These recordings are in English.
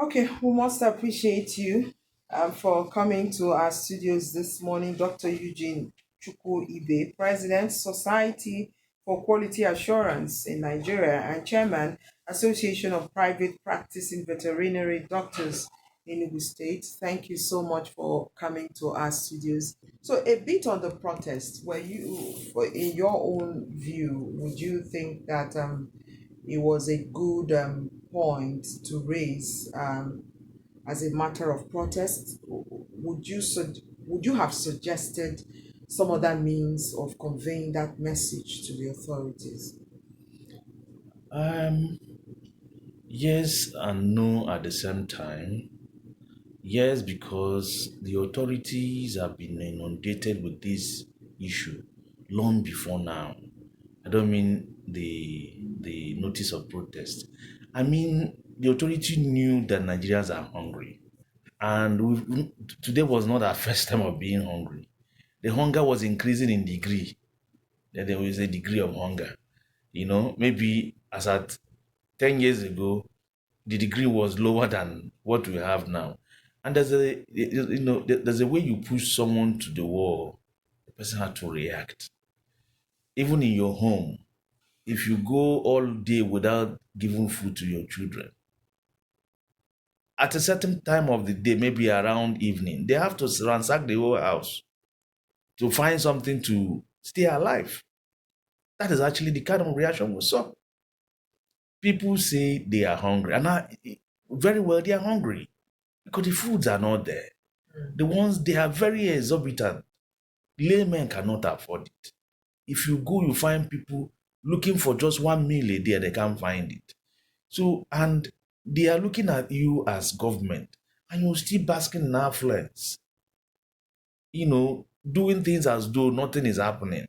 Okay, we must appreciate you for coming to our studios this morning, Dr. Eugene Chukwu Ibe, President, Society for Quality Assurance in Nigeria, and Chairman, Association of Private Practicing Veterinary Doctors in Enugu State. Thank you so much for coming to our studios. So, a bit on the protest, in your own view, would you think that it was a good point to raise as a matter of protest? Would you have suggested some other means of conveying that message to the authorities? Um, yes and no at the same time. Yes, because the authorities have been inundated with this issue long before now. I don't mean the notice of protest. I mean the authority knew that Nigerians are hungry, and today was not our first time of being hungry. The hunger was increasing in degree. That there was a degree of hunger. Maybe as at 10 years ago, the degree was lower than what we have now. And there's a way you push someone to the wall, the person had to react. Even in your home, if you go all day without giving food to your children, at a certain time of the day, maybe around evening, they have to ransack the whole house to find something to stay alive. That is actually the kind of reaction we saw. People say they are hungry, and very well, they are hungry because the foods are not there. The ones they are very exorbitant. Laymen cannot afford it. If you go, you find people looking for just 1 meal a day, they can't find it. So, and they are looking at you as government, and you're still basking in affluence, doing things as though nothing is happening.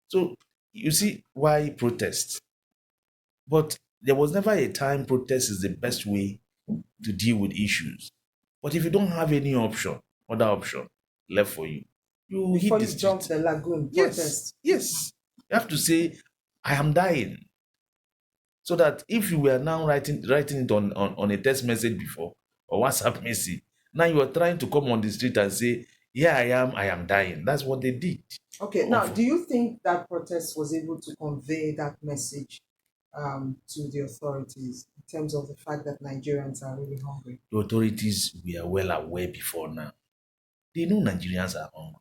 So, you see why protests. But there was never a time protest is the best way to deal with issues. But if you don't have any other option left for you, you hit Before the you jump street. the lagoon, Yes, protest. yes. You have to say, I am dying. So that if you were now writing it on a text message before or WhatsApp message, now you are trying to come on the street and say, yeah, I am dying. That's what they did. Okay, now, do you think that protest was able to convey that message to the authorities in terms of the fact that Nigerians are really hungry? The authorities were well aware before now. They know Nigerians are hungry.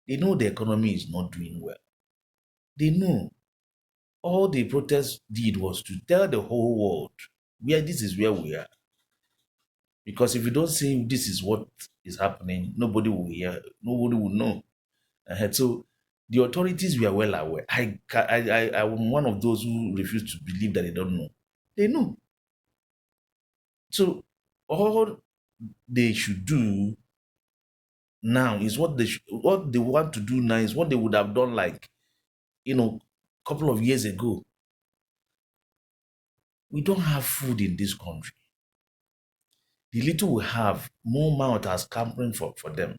They know the economy is not doing well. They know. All the protest did was to tell the whole world where this is where we are. Because if you don't say this is what is happening, nobody will hear, nobody will know. So the authorities were well aware. I'm one of those who refuse to believe that they don't know. They know. So all they should do now is what they want to do now is what they would have done like couple of years ago. We don't have food in this country. The little we have, more mouth are scampering for them.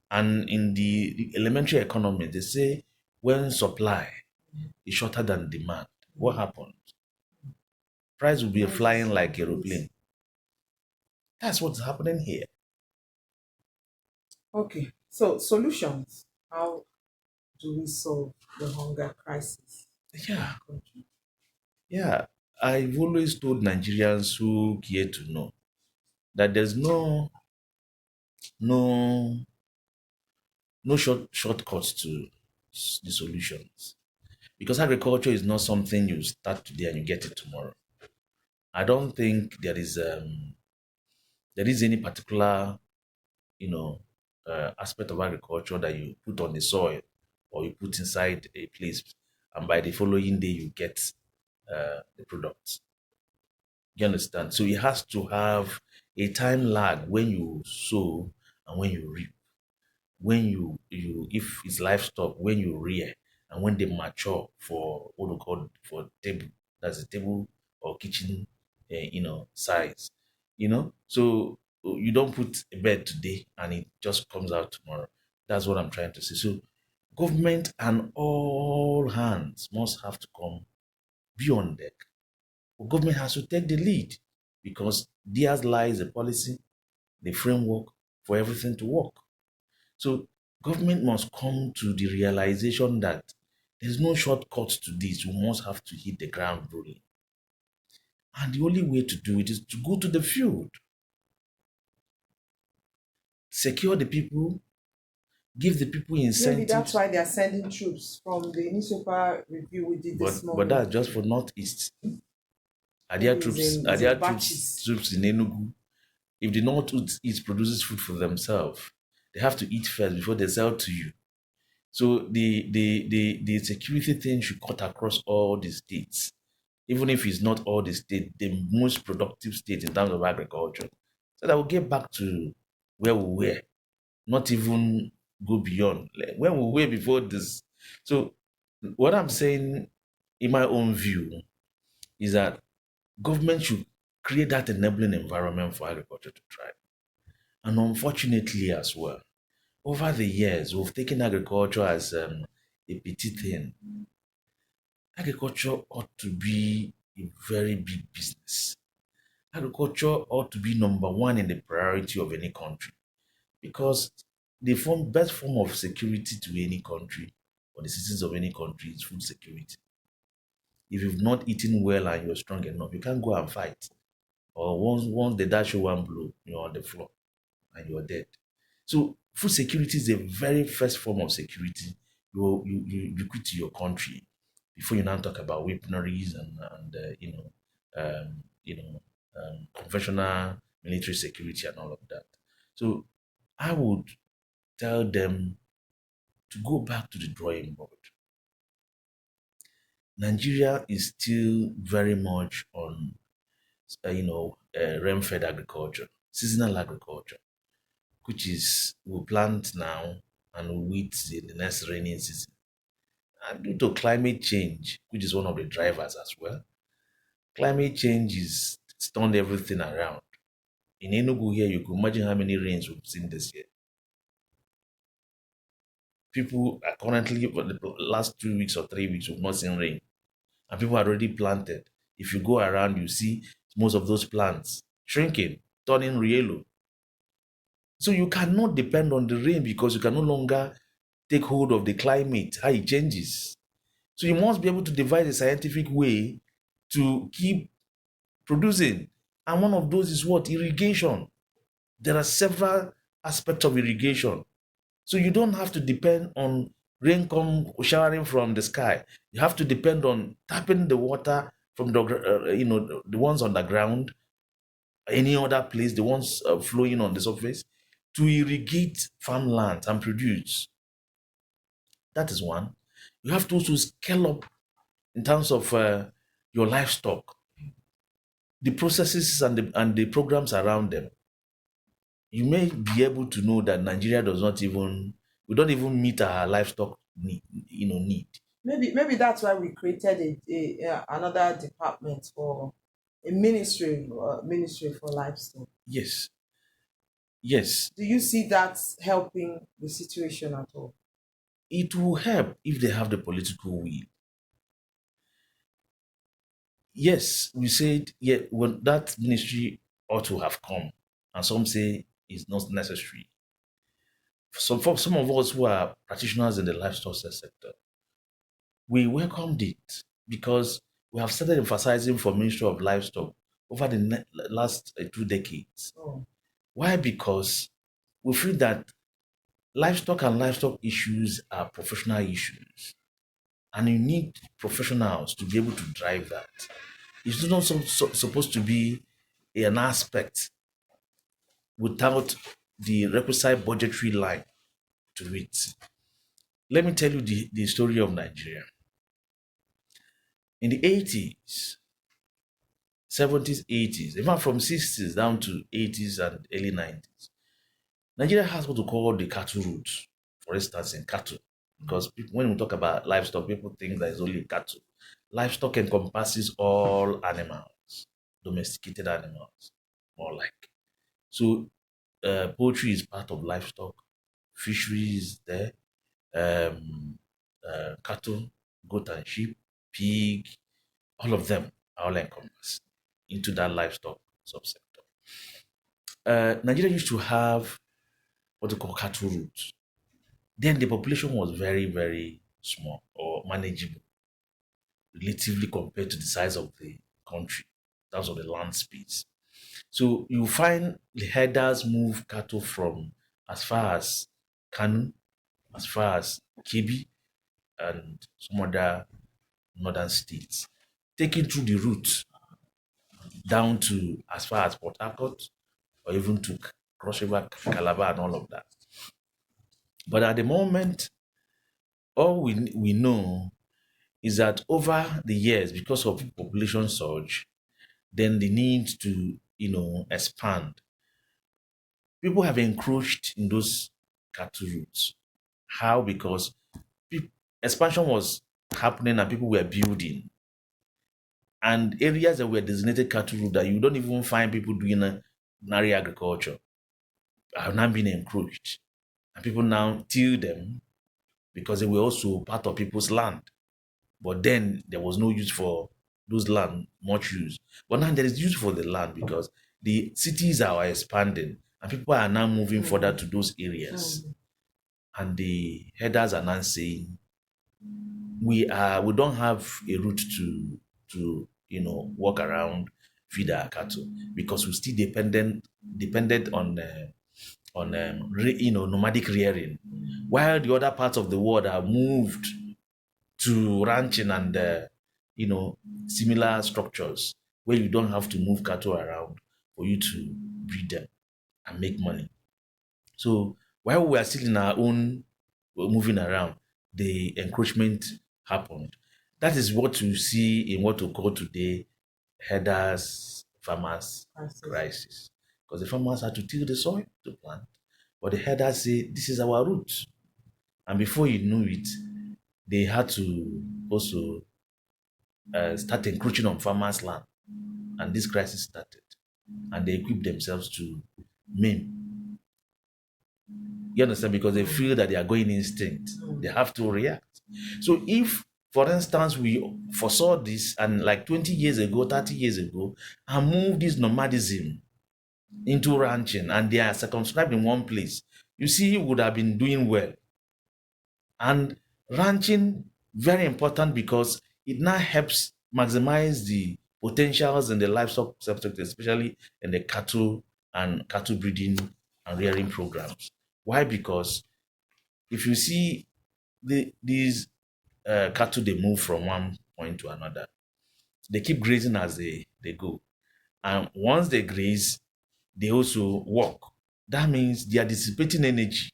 And in the elementary economy, they say when supply is shorter than demand, what happens? Price will be flying like aeroplane. That's what's happening here. Okay, so solutions. How do we solve the hunger crisis in Yeah, our country? yeah. I've always told Nigerians who care to know that there's no no shortcuts to the solutions. Because agriculture is not something you start today and you get it tomorrow. I don't think there is any particular aspect of agriculture that you put on the soil or you put inside a place, and by the following day you get the products. You understand? So it has to have a time lag when you sow and when you reap. When you if it's livestock, when you rear and when they mature for what we call for table, that's a table or kitchen size. So you don't put a bed today and it just comes out tomorrow. That's what I'm trying to say. So government and all hands must have to come be on deck. Government has to take the lead. because there lies the policy, the framework for everything to work. So government must come to the realization that there's no shortcut to this. We must have to hit the ground running. And the only way to do it is to go to the field, secure the people, give the people Maybe that's incentives. why they are sending troops from the newspaper review we did this But morning. that's just for Northeast. Are there Maybe troops? Are it's in there troops batches. troops in Enugu? If the Northeast produces food for themselves, they have to eat first before they sell to you. So the security thing should cut across all the states, even if it's not all the states, the most productive state in terms of agriculture. So that we'll get back to where we were, not even go beyond like where we were before this. So what I'm saying, in my own view, is that government should create that enabling environment for agriculture to thrive. And unfortunately as well, over the years, we've taken agriculture as a petty thing. Agriculture ought to be a very big business. Agriculture ought to be number one in the priority of any country because the best form of security to any country or the citizens of any country is food security. If you've not eaten well and you're strong enough, you can't go and fight. Or once they dash you one blow, you're on the floor and you're dead. So food security is the very first form of security you quit to your country before you now talk about weaponries and conventional military security and all of that. So I would tell them to go back to the drawing board. Nigeria is still very much on rain-fed agriculture, seasonal agriculture, which is we plant now and we wait in the next rainy season. And due to climate change, which is one of the drivers as well, climate change is turned everything around. In Enugu here, you can imagine how many rains we've seen this year. People are currently, for the last 2 weeks or 3 weeks, we've not seen rain. And people are already planted. If you go around, you see most of those plants shrinking, turning yellow. So you cannot depend on the rain because you can no longer take hold of the climate, how it changes. So you must be able to devise a scientific way to keep producing. And one of those is what? Irrigation. There are several aspects of irrigation. So you don't have to depend on rain come showering from the sky. You have to depend on tapping the water from the ones on the ground, any other place, the ones flowing on the surface, to irrigate farmland and produce. That is one. You have to also scale up in terms of your livestock, the processes and the programs around them. You may be able to know that Nigeria does not even we don't even meet our livestock need. Maybe that's why we created another department for a ministry for livestock. Yes, yes, Do you see that helping the situation at all? it will help if they have the political will. Yes, we said when that ministry ought to have come, and some say it's not necessary. For some of us who are practitioners in the livestock sector, we welcomed it because we have started emphasizing for Ministry of Livestock over the last 2 decades. Oh, Why? Because we feel that livestock and livestock issues are professional issues, and you need professionals to be able to drive that. It's not supposed to be an aspect without the requisite budgetary line to it. Let me tell you the story of Nigeria. In the 80s, 70s, 80s, even from 60s down to 80s and early 90s, Nigeria has what we call the cattle route, for instance, in cattle. Because when we talk about livestock, people think that it's only cattle. Livestock encompasses all animals, domesticated animals, more like. So poultry is part of livestock, fishery is there, cattle, goat and sheep, pig, all of them are all encompassed into that livestock. subsector. Nigeria used to have what we call cattle routes. Then the population was very, very small or manageable, relatively compared to the size of the country, in terms of the land space. So you find the herders move cattle from as far as Kanu, as far as Kebi, and some other northern states, taking through the route down to as far as Port Harcourt or even to Cross River, Calabar, and all of that. But at the moment, all we know is that over the years, because of population surge, then the need to expand, people have encroached in those cattle routes. How? Because expansion was happening and people were building, and areas that were designated cattle route that you don't even find people doing ordinary agriculture have now been encroached, and people now till them because they were also part of people's land. But then there was no use for those land, much use. But now there is use for the land because the cities are expanding and people are now moving further to those areas. And the headers are now saying we don't have a route to walk around, feed our cattle because we still dependent on nomadic rearing, while the other parts of the world have moved to ranching and similar structures where you don't have to move cattle around for you to breed them and make money. So while we are still in our own moving around, the encroachment happened. That is what you see in what we call today herders farmers crisis. Because the farmers had to till the soil to plant, but the herders say this is our route, and before you knew it, they had to also start encroaching on farmers' land, and this crisis started, and they equipped themselves to maim. You understand? Because they feel that they are going instinct, they have to react. So if, for instance, we foresaw this and like 20 years ago, 30 years ago, and moved this nomadism into ranching and they are circumscribed in one place, you see, would have been doing well. And ranching, very important because it now helps maximize the potentials in the livestock sector, especially in the cattle and cattle breeding and rearing programs. Why? Because if you see these cattle, they move from one point to another. They keep grazing as they go. And once they graze, they also walk. That means they are dissipating energy.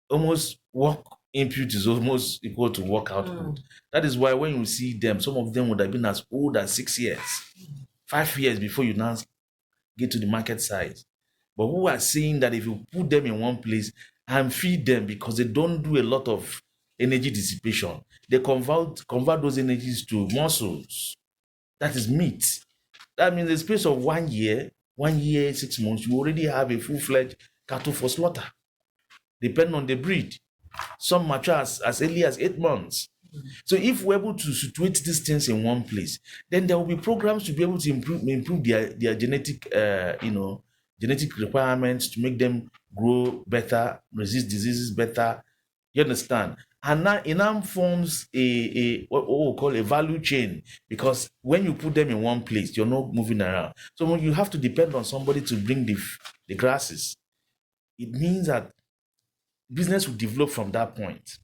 Almost work input is almost equal to work output. That is why when you see them, some of them would have been as old as 6 years, 5 years before you now get to the market size. But who are saying that if you put them in one place and feed them because they don't do a lot of energy dissipation, they convert those energies to muscles. That is meat. That means in the space of 1 year, 6 months, you already have a full-fledged cattle for slaughter, depending on the breed. Some mature as early as 8 months. So if we're able to situate these things in one place, then there will be programs to be able to improve their genetic requirements to make them grow better, resist diseases better. You understand? And now it now forms a what we call a value chain, because when you put them in one place, you're not moving around. So when you have to depend on somebody to bring the grasses, it means that business will develop from that point.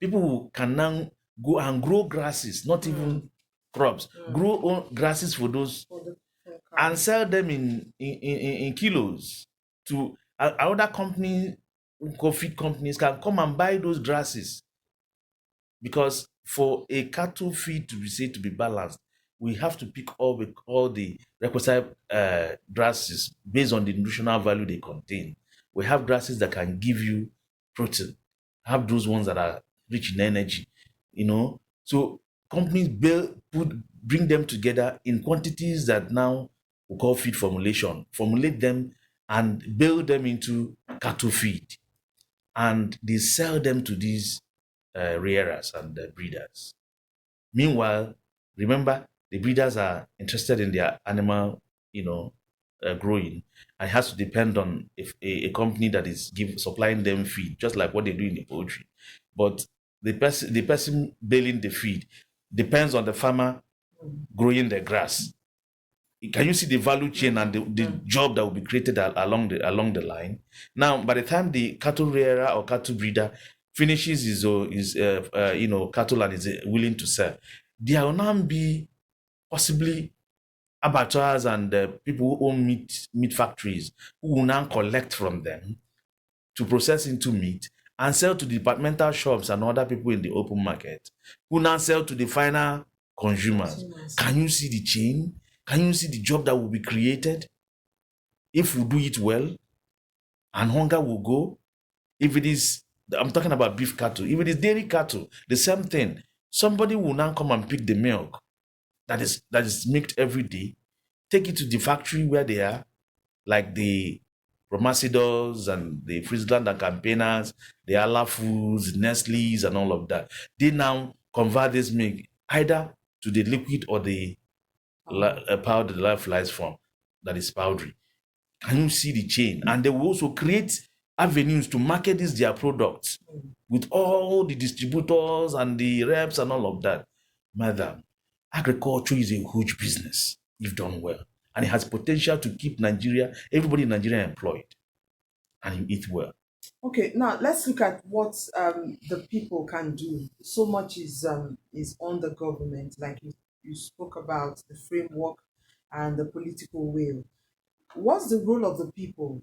People can now go and grow grasses, not even crops, grow grasses for those and sell them in kilos to other companies. Coffee companies can come and buy those grasses, because for a cattle feed to be said to be balanced, we have to pick all the requisite grasses based on the nutritional value they contain. We have grasses that can give you protein, have those ones that are rich in energy, So companies bring them together in quantities that now we call feed formulation, formulate them and build them into cattle feed, and they sell them to these rearers and breeders. Meanwhile, remember, the breeders are interested in their animal growing, and it has to depend on if a company that is supplying them feed, just like what they do in the poultry. But the person baling the feed depends on the farmer growing the grass. Can you see the value chain and the job that will be created along the line? Now, by the time the cattle rearer or cattle breeder finishes his cattle and is willing to sell, there will now be possibly abattoirs and people who own meat factories who will now collect from them to process into meat and sell to departmental shops and other people in the open market who now sell to the final consumers. Can you see the chain? Can you see the job that will be created if we do it well? And hunger will go. If it is, I'm talking about beef cattle. If it is dairy cattle, the same thing. Somebody will now come and pick the milk that is milked every day, take it to the factory where they are, like the Promasidors and the Friesland and Campaigners, the Ala Foods, Nestle's, and all of that. They now convert this milk either to the liquid or the powder, the life lies form, that is powdery. Can you see the chain? And they will also create avenues to market these their products with all the distributors and the reps and all of that. Madam, agriculture is a huge business if done well. And it has potential to keep everybody in Nigeria employed and you eat well. Okay, now let's look at what the people can do. So much is on the government, like you spoke about the framework and the political will. What's the role of the people,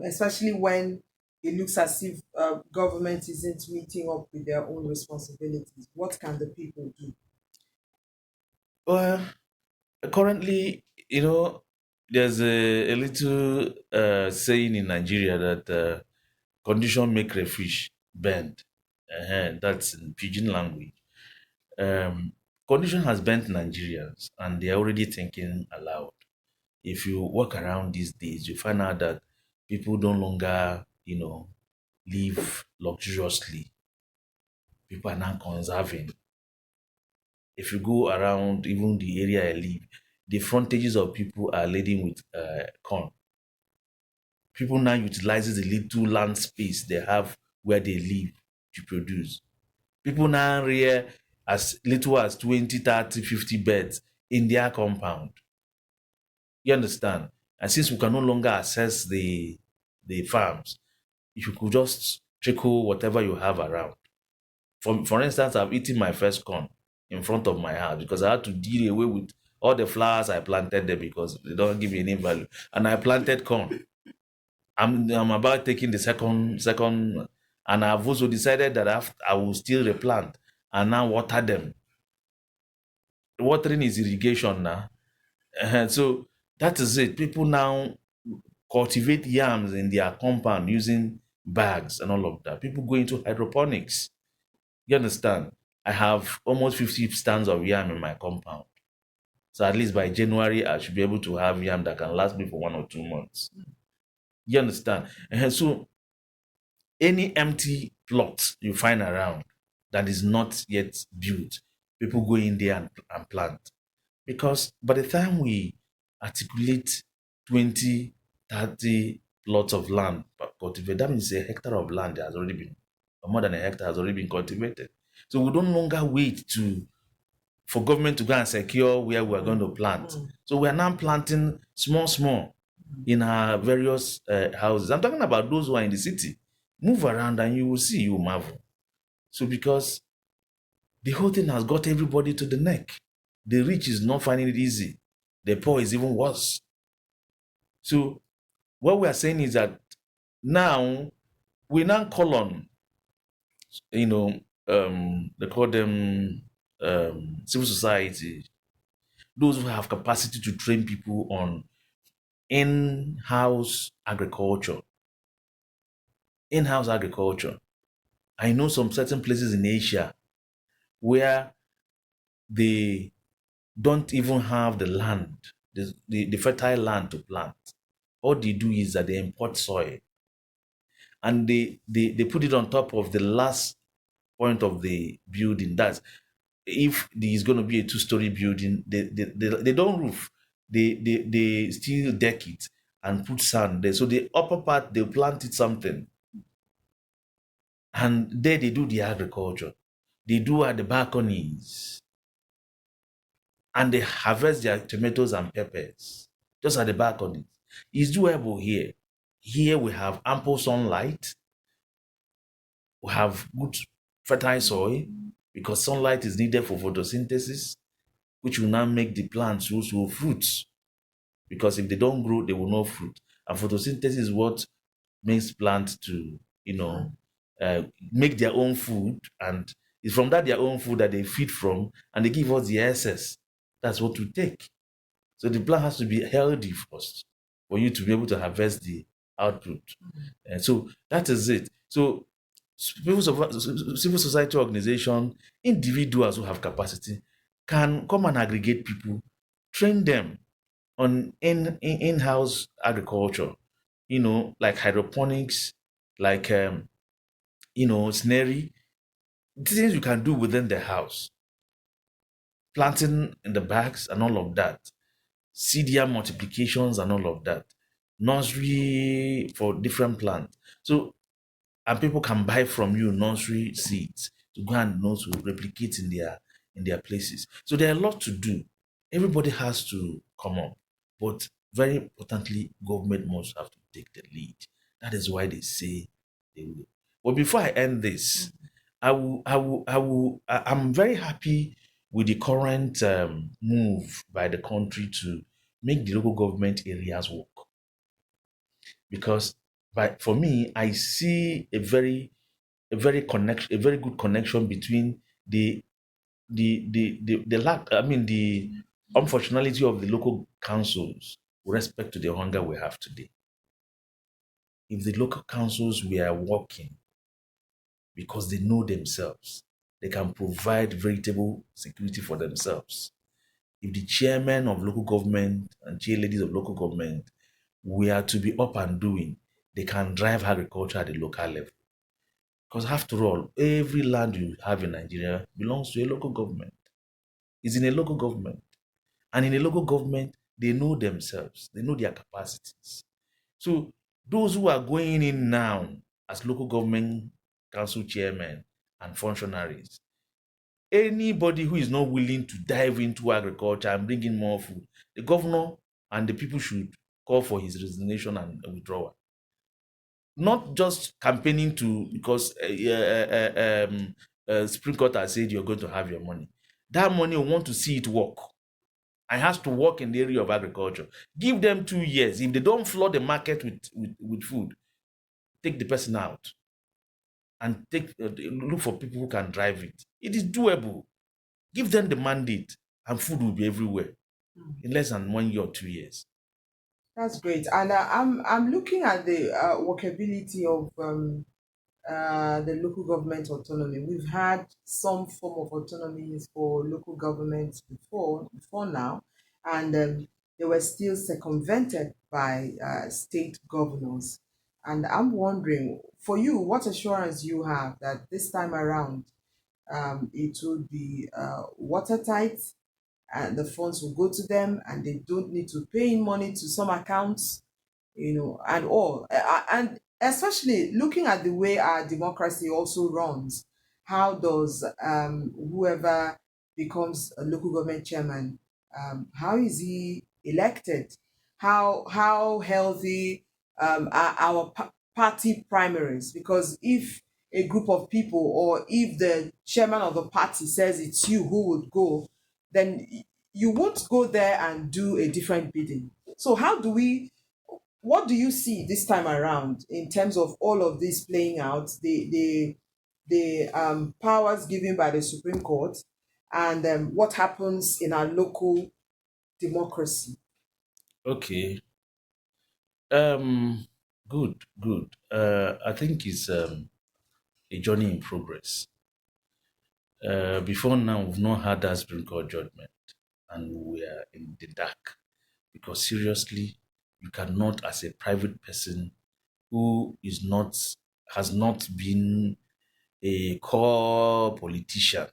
especially when it looks as if government isn't meeting up with their own responsibilities? What can the people do? Well, currently, there's a little saying in Nigeria that condition make a fish bend. That's in pidgin language. Condition has bent Nigerians and they're already thinking aloud. If you walk around these days, you find out that people no longer, live luxuriously. People are now conserving. If you go around even the area I live, the frontages of people are laden with corn. People now utilizes the little land space they have where they live to produce. People now rear as little as 20, 30, 50 birds in their compound. You understand? And since we can no longer access the farms, if you could just trickle whatever you have around. For instance, I've eaten my first corn in front of my house because I had to deal away with all the flowers I planted there because they don't give me any value. And I planted corn. I'm about taking the second, and I've also decided that I will still replant and now water them. Watering is irrigation now. So that is it. People now cultivate yams in their compound using bags and all of that. People go into hydroponics. You understand? I have almost 50 stands of yam in my compound. So at least by January, I should be able to have yam that can last me for 1 or 2 months. You understand? And so any empty plot you find around that is not yet built, people go in there and plant. Because by the time we articulate 20, 30 plots of land cultivated, that means a hectare of land has already been, or more than a hectare has already been cultivated. So we don't longer wait for government to go and secure where we are going to plant. So we are now planting small in our various houses. I'm talking about those who are in the city. Move around and you will see, you will marvel. So because the whole thing has got everybody to the neck. The rich is not finding it easy. The poor is even worse. So what we are saying is that now we now call on, they call them civil society, those who have capacity to train people on in-house agriculture. In-house agriculture. I know some certain places in Asia where they don't even have the land, the fertile land to plant. All they do is that they import soil and they put it on top of the last point of the building. That's if there is going to be a two-story building, they don't roof. they still deck it and put sand there. So the upper part they planted something, and there they do the agriculture. They do at the balconies, and they harvest their tomatoes and peppers just at the balconies. It's doable here. Here we have ample sunlight. We have good fertile soil because sunlight is needed for photosynthesis, which will now make the plants also fruits. Because if they don't grow, they will not fruit. And photosynthesis is what makes plants to, you know, make their own food. And it's from that their own food that they feed from, and they give us the excess. That's what we take. So the plant has to be healthy first for you to be able to harvest the output. And so that is it. So civil society organization, individuals who have capacity can come and aggregate people, train them on in-house agriculture, like hydroponics, like snary, things you can do within the house, planting in the bags and all of that, CDR multiplications and all of that, nursery for different plants. So, and people can buy from you nursery seeds to go and to replicate in their places. So there are a lot to do. Everybody has to come up, but very importantly, government must have to take the lead. That is why they say they will. But before I end this, I'm very happy with the current move by the country to make the local government areas work, because for me, I see a very good connection between the lack, I mean, the unfortunately of the local councils with respect to the hunger we have today. If the local councils were working because they know themselves, they can provide veritable security for themselves. If the chairman of local government and chair ladies of local government were to be up and doing, they can drive agriculture at the local level. Because after all, every land you have in Nigeria belongs to a local government. It's in a local government. And in a local government, they know themselves, they know their capacities. So those who are going in now as local government council chairmen and functionaries, anybody who is not willing to dive into agriculture and bring in more food, the governor and the people should call for his resignation and withdrawal. Not just campaigning to because Supreme Court has said you're going to have your money. That money, we want to see it work. And has to work in the area of agriculture. Give them 2 years. If they don't flood the market with food, take the person out and look for people who can drive it. It is doable. Give them the mandate, and food will be everywhere in less than 1 year or 2 years. That's great. And I'm looking at the workability of the local government autonomy. We've had some form of autonomies for local governments before now, and they were still circumvented by state governors. And I'm wondering, for you, what assurance you have that this time around it will be watertight and the funds will go to them and they don't need to pay in money to some accounts, and all. And especially looking at the way our democracy also runs, how does whoever becomes a local government chairman, how is he elected? How healthy are our party primaries? Because if a group of people, or if the chairman of the party says it's you who would go, then you won't go there and do a different bidding. So what do you see this time around in terms of all of this playing out, the powers given by the Supreme Court, and what happens in our local democracy? Okay. Good, good. I think it's a journey in progress. Before now, we've not had that Supreme Court judgment, and we are in the dark because seriously, you cannot, as a private person who has not been a core politician,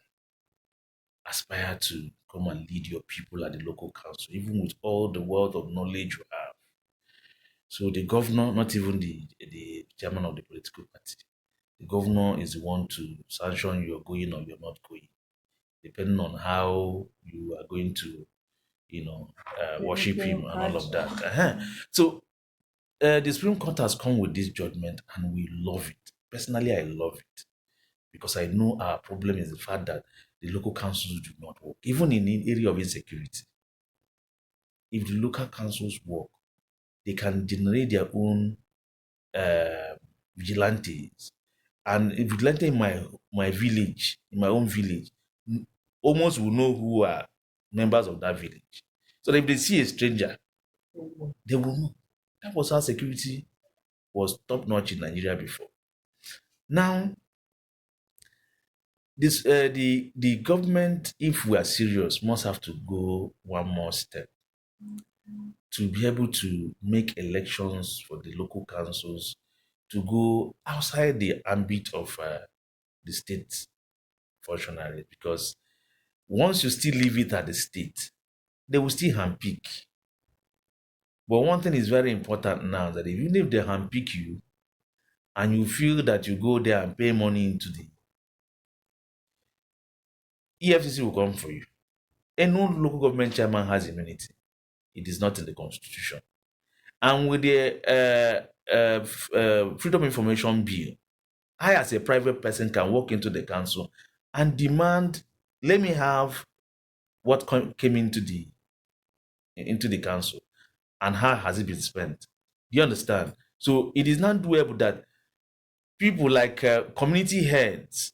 aspire to come and lead your people at the local council, even with all the wealth of knowledge you have. So the governor, not even the chairman of the political party, the governor is the one to sanction you're going or you're not going, depending on how you are going to, worship him and all of that. So the Supreme Court has come with this judgment and we love it. Personally, I love it because I know our problem is the fact that the local councils do not work. Even in the area of insecurity, if the local councils work, they can generate their own uh, vigilantes. And a vigilante in my village, in my own village, almost will know who are members of that village. So if they see a stranger, they will know. That was how security was top notch in Nigeria before. Now, this the government, if we are serious, must have to go one more step to be able to make elections for the local councils to go outside the ambit of the state functionaries, because once you still leave it at the state, they will still handpick. But one thing is very important now, that even if they handpick you and you feel that you go there and pay money into the EFCC will come for you. And no local government chairman has immunity. It is not in the constitution. And with the Freedom Information Bill, I as a private person can walk into the council and demand, let me have what came into the council and how has it been spent. Do you understand? So it is not doable that people like community heads,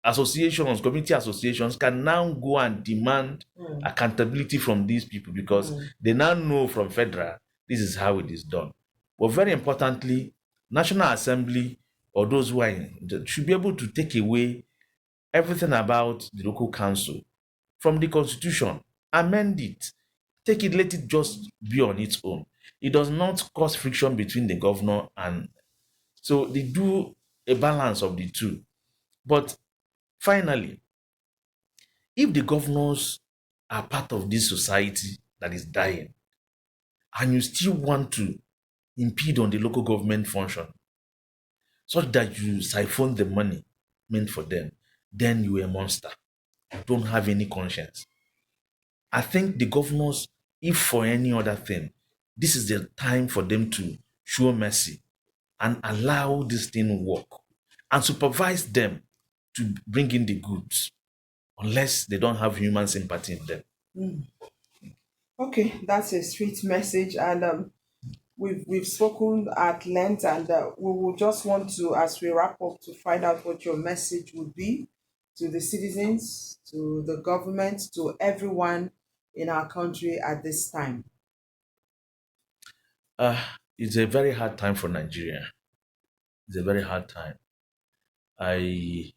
associations, community associations can now go and demand accountability from these people because they now know from federal this is how it is done. But very importantly, National Assembly or those who are should be able to take away everything about the local council from the constitution, amend it, take it, let it just be on its own. It does not cause friction between the governor and so they do a balance of the two. But finally, if the governors are part of this society that is dying and you still want to impede on the local government function such that you siphon the money meant for them, then you're a monster. You don't have any conscience. I think the governors, if for any other thing, this is the time for them to show mercy and allow this thing work and supervise them to bring in the goods, unless they don't have human sympathy in them. Okay, that's a sweet message, and we've spoken at length, and we will just want to, as we wrap up, to find out what your message would be to the citizens, to the government, to everyone in our country at this time. It's a very hard time for Nigeria. It's a very hard time. I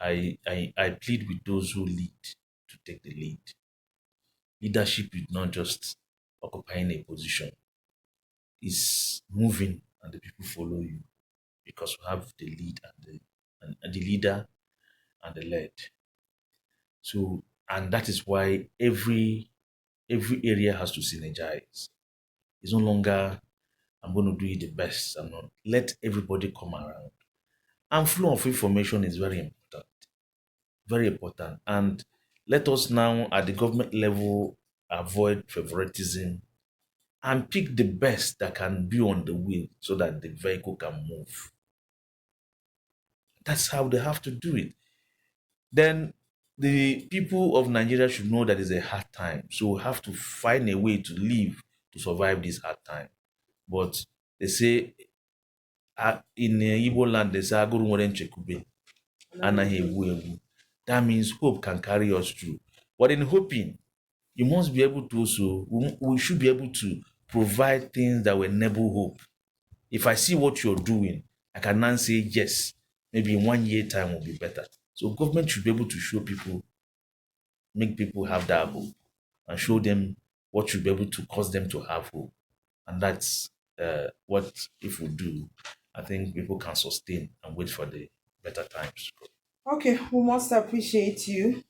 I plead with those who lead to take the lead. Leadership is not just occupying a position, it's moving and the people follow you because we have the lead and the leader and the led. So and that is why every area has to synergize. It's no longer I'm going to do it the best. I'm not. Let everybody come around. And flow of information is very important. Very important. And let us now at the government level avoid favoritism and pick the best that can be on the wheel so that the vehicle can move. That's how they have to do it. Then the people of Nigeria should know that it's a hard time. So we have to find a way to live to survive this hard time. But they say in Igbo land, they say agụrụ nwere nchekwube anaghị egbu egbu. That means hope can carry us through. But in hoping, you must be able to also, we should be able to provide things that will enable hope. If I see what you're doing, I can now say, yes, maybe in 1 year time will be better. So government should be able to show people, make people have that hope and show them what should be able to cause them to have hope. And that's what if we do, I think people can sustain and wait for the better times. Okay, we must appreciate you.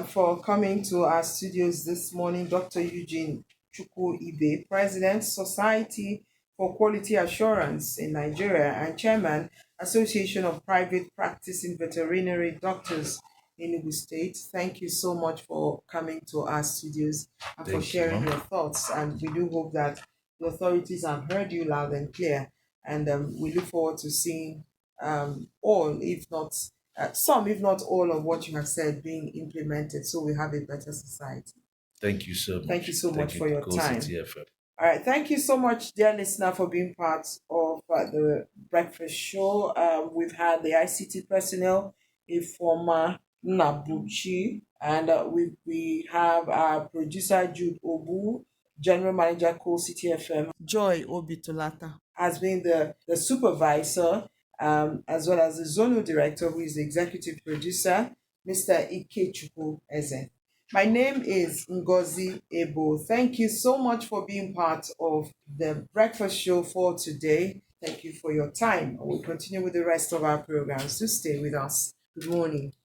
for coming to our studios this morning, Dr. Eugene Chukwu Ibe, President, Society for Quality Assurance in Nigeria and Chairman, Association of Private Practicing Veterinary Doctors in Enugu State. Thank you so much for coming to our studios and for Thank you, sharing ma'am. your thoughts. And we do hope that the authorities have heard you loud and clear. And we look forward to seeing all, if not some, if not all, of what you have said being implemented so we have a better society. Thank you so much. Thank you so Thank much you. for your Go time. CCFM. All right. Thank you so much, dear listener, for being part of the breakfast show. We've had the ICT personnel, a former Nabuchi, and we have our producer, Jude Obu, General Manager, Co CTFM, Joy Obitolata, has been the supervisor, as well as the zonal director, who is the executive producer, Mr. Ikechukwu Eze. My name is Ngozi Ebo. Thank you so much for being part of the breakfast show for today. Thank you for your time. We'll continue with the rest of our programs. Do stay with us. Good morning.